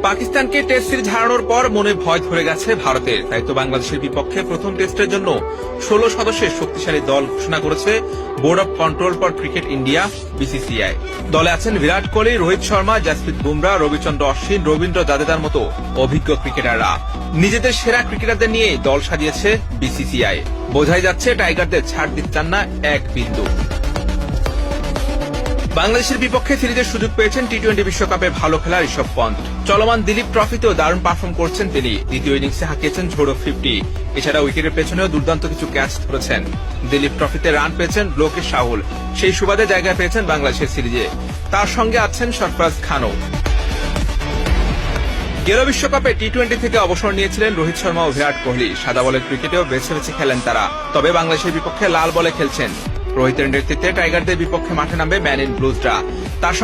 পাকিস্তানকে test series হারানোর পর মনে ভয় ধরে গেছে ভারতের। তাই তো বাংলাদেশের বিপক্ষে প্রথম টেস্টের জন্য 16 সদস্যের শক্তিশালী দল ঘোষণা করেছে board of control for cricket India BCCI. দলে আছেন বিরাট কোহলি, রোহিত শর্মা, জাসপ্রীত বুমরা, রবিচন্দ্র অশ্বিন, রবীন্দ্র জাদেজার মতো অভিজ্ঞ ক্রিকেটাররা। নিজেদের সেরা ক্রিকেটারদের নিয়ে দল সাজিয়েছে বিসিসিআই। বোঝাই যাচ্ছে টাইগারদের ছাড় দিতে চান না এক বিন্দু। বাংলাদেশের বিপক্ষে সিরিজের সুযোগ পেয়েছেন টি-20 বিশ্বকাপে ভালো খেলা ঋষভ পন্থ। চলমান দিলীপ ট্রফিতেও দারুণ পারফর্ম করছেন তিনি। দ্বিতীয় ইনিংসে হাঁকিয়েছেন ঝোড়ো 50। এছাড়া উইকেটের পেছনেও দুর্দান্ত কিছু ক্যাচ ধরেছেন। দিলীপ ট্রফিতে রান পেয়েছেন লোকেশ রাহুল, সেই সুবাদে জায়গা পেয়েছেন বাংলাদেশের সিরিজে। তার সঙ্গে আছেন সরফরাজ খানও। গেল বিশ্বকাপে টি-20 থেকে অবসর নিয়েছিলেন রোহিত শর্মা ও বিরাট কোহলি। সাদা বলের ক্রিকেটেও বেছে বেছে খেলেন তারা। তবে বাংলাদেশের বিপক্ষে লাল বলে খেলছেন। রোহিতের নেতৃত্বে টাইগারদের বিপক্ষে মাঠে নামবে ম্যান ইন ব্লুজরা। তার